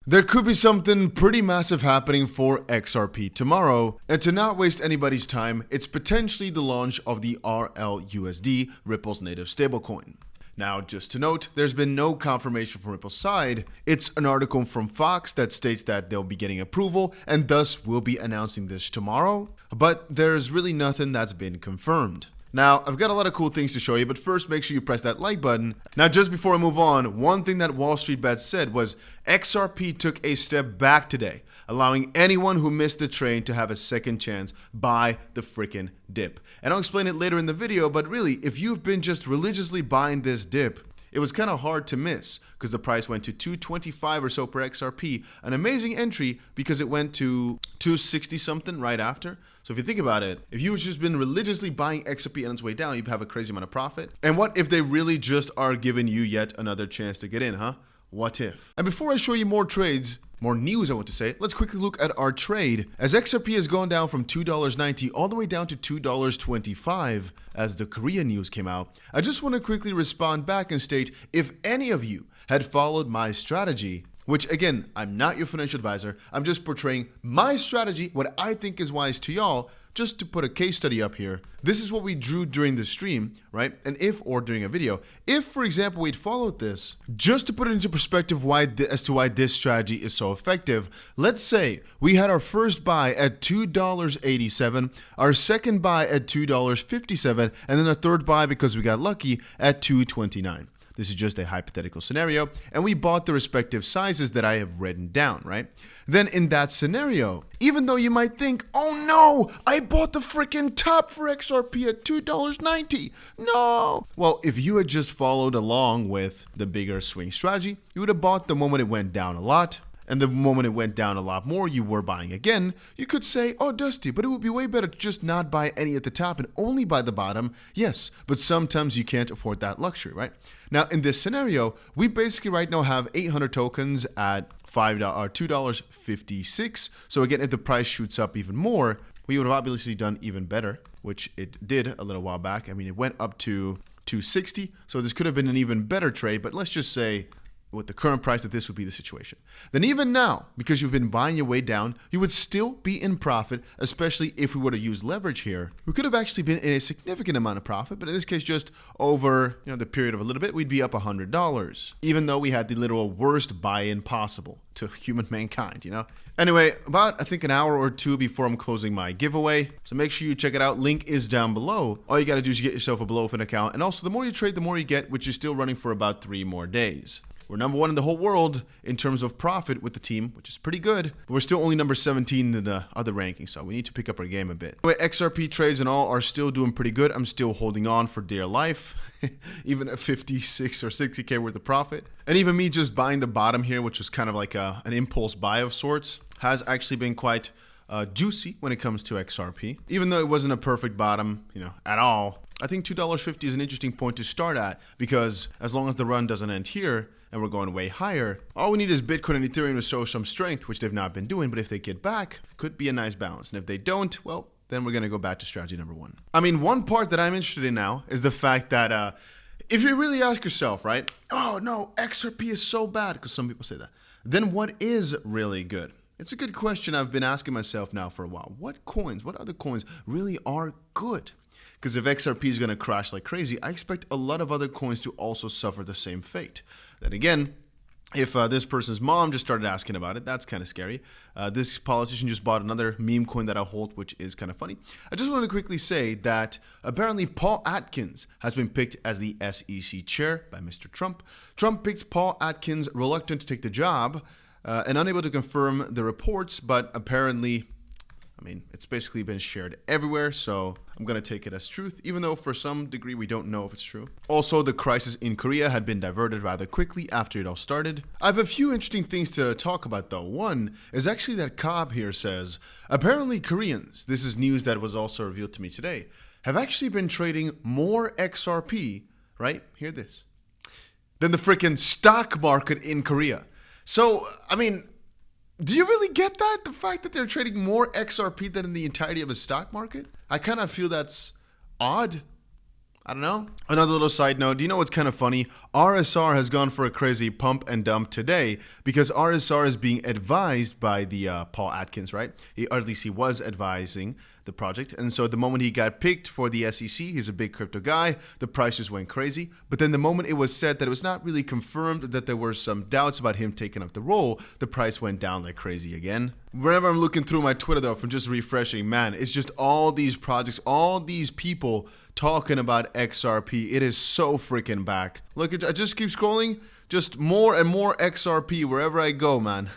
There could be something pretty massive happening for XRP tomorrow, and to not waste anybody's time, it's potentially the launch of the RLUSD, Ripple's native stablecoin. Now, just to note, there's been no confirmation from Ripple's side. It's an article from Fox that states that they'll be getting approval and thus will be announcing this tomorrow, but there's really nothing that's been confirmed. Now, I've got a lot of cool things to show you, but first make sure you press that like button. Now, just before I move on, one thing that Wall Street Bets said was XRP took a step back today, allowing anyone who missed the train to have a second chance buy the freaking dip. And I'll explain it later in the video, but really, if you've been just religiously buying this dip, it was kind of hard to miss because the price went to 225 or so per XRP, an amazing entry because it went to 260 something right after. So if you think about it, if you've just been religiously buying XRP on its way down, you'd have a crazy amount of profit. And what if they really just are giving you yet another chance to get in, huh? What if? And before I show you more trades, more news I want to say, let's quickly look at our trade. As XRP has gone down from $2.90 all the way down to $2.25 as the Korea news came out, I just want to quickly respond back and state if any of you had followed my strategy, which again, I'm not your financial advisor, I'm just portraying my strategy, what I think is wise to y'all, just to put a case study up here. This is what we drew during the stream, right? And or during a video, if for example, we'd followed this, just to put it into perspective as to why this strategy is so effective, let's say we had our first buy at $2.87, our second buy at $2.57, and then a third buy because we got lucky at $2.29. This is just a hypothetical scenario, and we bought the respective sizes that I have written down, right? Then in that scenario, even though you might think, oh no, I bought the freaking top for XRP at $2.90, no. Well, if you had just followed along with the bigger swing strategy, you would have bought the moment it went down a lot. And the moment it went down a lot more, you were buying again. You could say, oh, Dusty, but it would be way better to just not buy any at the top and only buy the bottom. Yes, but sometimes you can't afford that luxury, right? Now, in this scenario, we basically right now have 800 tokens at $2.56. So again, if the price shoots up even more, we would have obviously done even better, which it did a little while back. I mean, it went up to 260. So this could have been an even better trade, but let's just say, with the current price, that this would be the situation. Then even now, because you've been buying your way down, you would still be in profit, especially if we were to use leverage here. We could have actually been in a significant amount of profit, but in this case, just over the period of a little bit, we'd be up $100, even though we had the literal worst buy-in possible to human mankind, Anyway, about I think an hour or two before I'm closing my giveaway, so make sure you check it out. Link is down below. All you got to do is get yourself a Blowfin account, and also the more you trade, the more you get, which is still running for about 3 more days. We're number 1 in the whole world in terms of profit with the team, which is pretty good. But we're still only number 17 in the other rankings, so we need to pick up our game a bit. Anyway, XRP trades and all are still doing pretty good. I'm still holding on for dear life, even at 56 or 60K worth of profit. And even me just buying the bottom here, which was kind of like an impulse buy of sorts, has actually been quite juicy when it comes to XRP. Even though it wasn't a perfect bottom, at all, I think $2.50 is an interesting point to start at, because as long as the run doesn't end here, and we're going way higher, all we need is Bitcoin and Ethereum to show some strength, which they've not been doing, but if they get back, could be a nice balance. And if they don't, well, then we're going to go back to strategy number 1. I mean, one part that I'm interested in now is the fact that if you really ask yourself, right, oh no, XRP is so bad, because some people say that, then what is really good? It's a good question I've been asking myself now for a while. What other coins really are good? Because if XRP is going to crash like crazy, I expect a lot of other coins to also suffer the same fate. Then again, if this person's mom just started asking about it, that's kind of scary. This politician just bought another meme coin that I hold, which is kind of funny. I just want to quickly say that apparently Paul Atkins has been picked as the SEC chair by Mr. Trump. Trump picked Paul Atkins, reluctant to take the job and unable to confirm the reports, but apparently, I mean, it's basically been shared everywhere, so I'm going to take it as truth, even though for some degree we don't know if it's true. Also, the crisis in Korea had been diverted rather quickly after it all started. I have a few interesting things to talk about though. One is actually that Cobb here says, apparently Koreans, this is news that was also revealed to me today, have actually been trading more XRP, right? Hear this, than the freaking stock market in Korea. So, I mean, do you really get that? The fact that they're trading more XRP than in the entirety of a stock market? I kind of feel that's odd. I don't know. Another little side note, do you know what's kind of funny? RSR has gone for a crazy pump and dump today because RSR is being advised by the Paul Atkins, right? Or at least he was advising the project. And so the moment he got picked for the SEC, he's a big crypto guy, the price just went crazy. But then the moment it was said that it was not really confirmed, that there were some doubts about him taking up the role, the price went down like crazy again. Whenever I'm looking through my Twitter though, from just refreshing, man, it's just all these projects, all these people talking about XRP. It is so freaking back. Look, I just keep scrolling. Just more and more XRP wherever I go, man.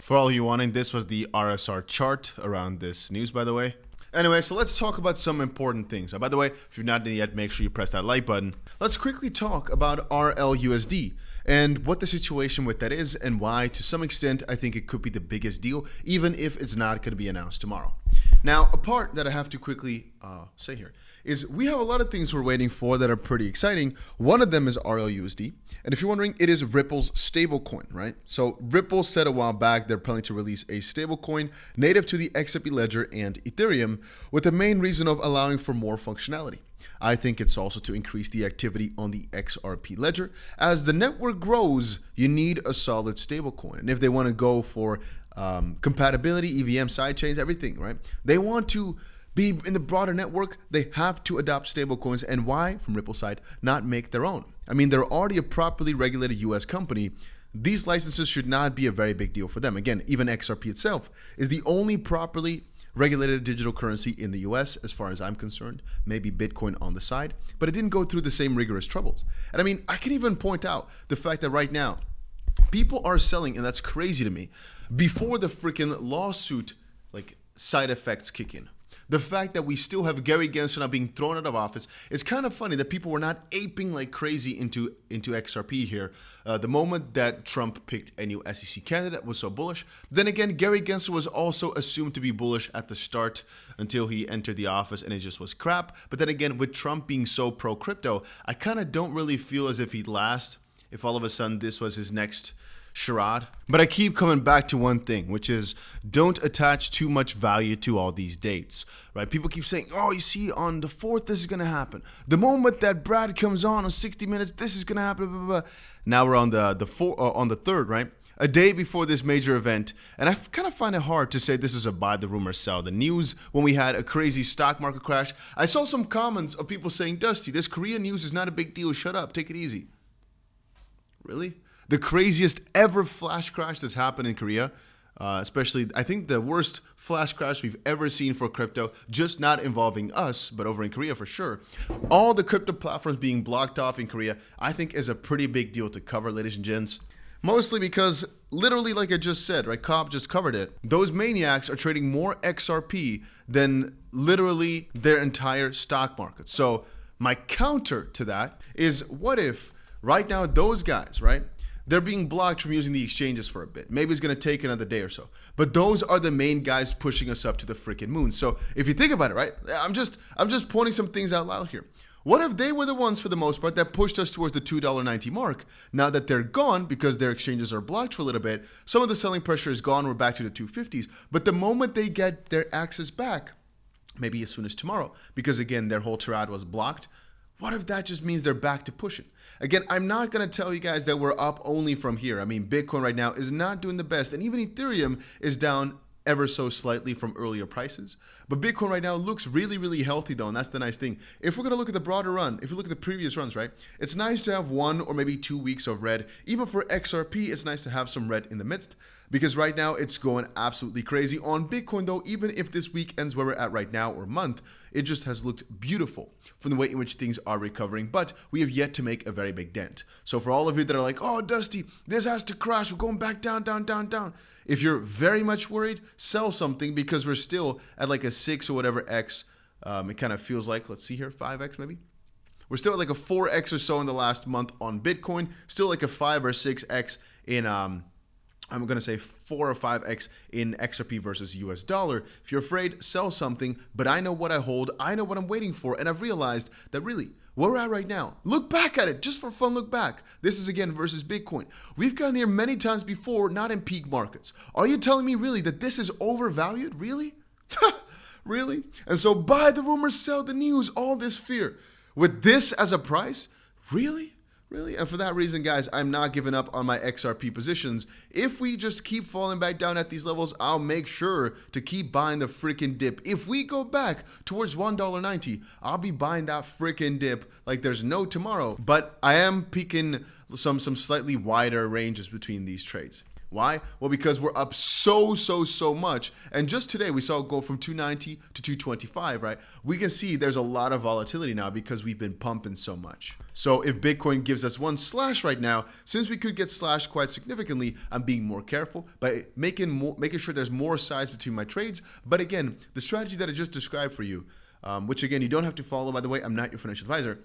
For all you wanting, this was the RSR chart around this news, by the way. Anyway, so let's talk about some important things. By the way, if you've not done it yet, make sure you press that like button. Let's quickly talk about RLUSD and what the situation with that is and why, to some extent, I think it could be the biggest deal, even if it's not going to be announced tomorrow. Now, a part that I have to quickly say here is we have a lot of things we're waiting for that are pretty exciting. One of them is RLUSD. And if you're wondering, it is Ripple's stablecoin, right? So Ripple said a while back they're planning to release a stablecoin native to the XRP ledger and Ethereum with the main reason of allowing for more functionality. I think it's also to increase the activity on the XRP ledger. As the network grows, you need a solid stablecoin. And if they want to go for compatibility, EVM, sidechains, everything, right? They want to be in the broader network, they have to adopt stablecoins. And why, from Ripple's side, not make their own? I mean, they're already a properly regulated US company. These licenses should not be a very big deal for them. Again, even XRP itself is the only properly regulated digital currency in the US, as far as I'm concerned. Maybe Bitcoin on the side, but it didn't go through the same rigorous troubles. And I mean, I can even point out the fact that right now, people are selling, and that's crazy to me, before the freaking lawsuit, like, side effects kick in. The fact that we still have Gary Gensler not being thrown out of office, it's kind of funny that people were not aping like crazy into XRP here. The moment that Trump picked a new SEC candidate was so bullish. Then again, Gary Gensler was also assumed to be bullish at the start until he entered the office and it just was crap. But then again, with Trump being so pro-crypto, I kind of don't really feel as if he'd last if all of a sudden this was his next charade. But I keep coming back to one thing, which is don't attach too much value to all these dates, right? People keep saying, oh, you see, on the 4th, this is going to happen. The moment that Brad comes on 60 Minutes, this is going to happen, blah, blah, blah. Now we're on the 3rd, right? A day before this major event, and I kind of find it hard to say this is a buy the rumor, sell the news. When we had a crazy stock market crash, I saw some comments of people saying, Dusty, this Korean news is not a big deal. Shut up. Take it easy. Really? The craziest ever flash crash that's happened in Korea, especially, I think the worst flash crash we've ever seen for crypto, just not involving us, but over in Korea for sure. All the crypto platforms being blocked off in Korea, I think is a pretty big deal to cover, ladies and gents. Mostly because, literally like I just said, right, Cobb just covered it, those maniacs are trading more XRP than literally their entire stock market. So my counter to that is, what if right now those guys, right, they're being blocked from using the exchanges for a bit. Maybe it's going to take another day or so. But those are the main guys pushing us up to the freaking moon. So if you think about it, right, I'm just pointing some things out loud here. What if they were the ones, for the most part, that pushed us towards the $2.90 mark? Now that they're gone because their exchanges are blocked for a little bit, some of the selling pressure is gone. We're back to the 250s. But the moment they get their access back, maybe as soon as tomorrow, because again, their whole tirade was blocked, what if that just means they're back to pushing? Again, I'm not going to tell you guys that we're up only from here. I mean, Bitcoin right now is not doing the best, and even Ethereum is down ever so slightly from earlier prices. But Bitcoin right now looks really, really healthy though, and that's the nice thing. If we're going to look at the broader run, if you look at the previous runs, right, it's nice to have 1 or maybe 2 weeks of red. Even for XRP, it's nice to have some red in the midst, because right now it's going absolutely crazy. On Bitcoin though, even if this week ends where we're at right now or month, it just has looked beautiful from the way in which things are recovering, but we have yet to make a very big dent. So for all of you that are like, oh, Dusty, this has to crash, we're going back down, down, down, down. If you're very much worried, sell something, because we're still at like a 6 or whatever X. It kind of feels like, let's see here, 5X maybe? We're still at like a 4X or so in the last month on Bitcoin, still like a 5 or 6X in, I'm going to say 4 or 5X in XRP versus US dollar. If you're afraid, sell something, but I know what I hold, I know what I'm waiting for, and I've realized that really, where we're at right now, look back at it, just for fun, look back. This is again versus Bitcoin. We've gotten here many times before, not in peak markets. Are you telling me really that this is overvalued? Really? Really? And so buy the rumors, sell the news, all this fear. With this as a price? Really? Really? And for that reason, guys, I'm not giving up on my XRP positions. If we just keep falling back down at these levels, I'll make sure to keep buying the freaking dip. If we go back towards $1.90, I'll be buying that freaking dip like there's no tomorrow. But I am picking some slightly wider ranges between these trades. Why? Well, because we're up so much. And just today, we saw it go from 290 to 225, right? We can see there's a lot of volatility now because we've been pumping so much. So if Bitcoin gives us one slash right now, since we could get slashed quite significantly, I'm being more careful by making sure there's more size between my trades. But again, the strategy that I just described for you, which again, you don't have to follow, by the way, I'm not your financial advisor.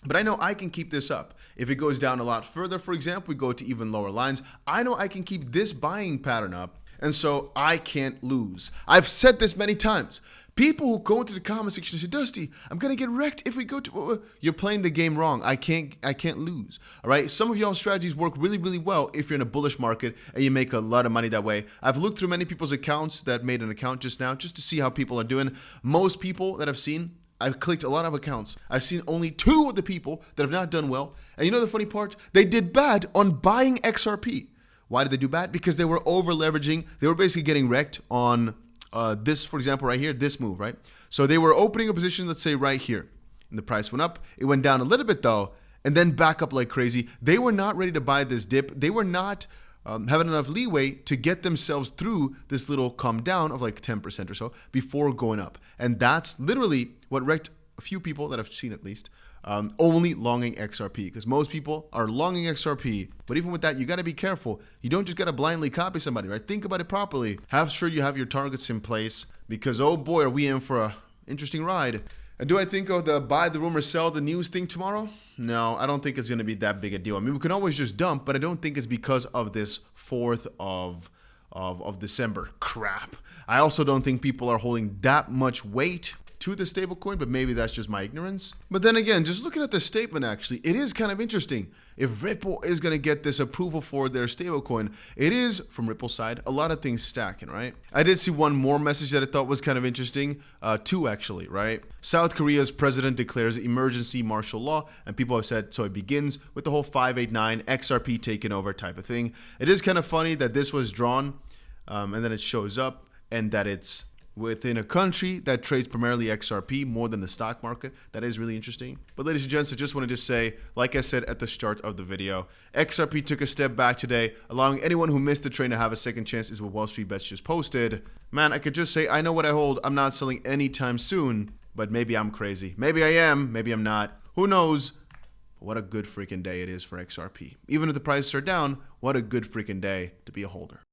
But I know I can keep this up. If it goes down a lot further, for example, we go to even lower lines, I know I can keep this buying pattern up, and so I can't lose. I've said this many times. People who go into the comment section and say, Dusty, I'm gonna get wrecked if we go to, you're playing the game wrong. I can't lose. All right. Some of y'all strategies work really well if you're in a bullish market and you make a lot of money that way. I've looked through many people's accounts that made an account just now, just to see how people are doing. Most people that I've seen, I've clicked a lot of accounts. I've seen only 2 of the people that have not done well. And you know the funny part? They did bad on buying XRP. Why did they do bad? Because they were over leveraging. They were basically getting wrecked on this, for example, right here, this move, right? So they were opening a position, let's say right here. And the price went up. It went down a little bit though, and then back up like crazy. They were not ready to buy this dip. They were not having enough leeway to get themselves through this little come down of like 10% or so before going up. And that's literally what wrecked a few people that I've seen at least, only longing XRP, because most people are longing XRP. But even with that, you got to be careful. You don't just got to blindly copy somebody, right? Think about it properly. Have sure you have your targets in place, because oh boy, are we in for a interesting ride. And do I think of the buy the rumor, sell the news thing tomorrow? No, I don't think it's going to be that big a deal. I mean, we can always just dump, but I don't think it's because of this 4th of December crap. I also don't think people are holding that much weight to the stablecoin, but maybe that's just my ignorance. But then again, just looking at the statement, actually, it is kind of interesting. If Ripple is going to get this approval for their stablecoin, it is, from Ripple's side, a lot of things stacking, right? I did see one more message that I thought was kind of interesting, 2 actually, right? South Korea's president declares emergency martial law, and people have said, so it begins with the whole 589 XRP taking over type of thing. It is kind of funny that this was drawn, and then it shows up, and that it's within a country that trades primarily XRP more than the stock market. That is really interesting. But ladies and gents, I just wanted to say, like I said at the start of the video, XRP took a step back today, allowing anyone who missed the train to have a second chance, is what Wall Street Bets just posted. Man, I could just say, I know what I hold. I'm not selling anytime soon, but maybe I'm crazy. Maybe I am, maybe I'm not. Who knows? What a good freaking day it is for XRP. Even if the prices are down, what a good freaking day to be a holder.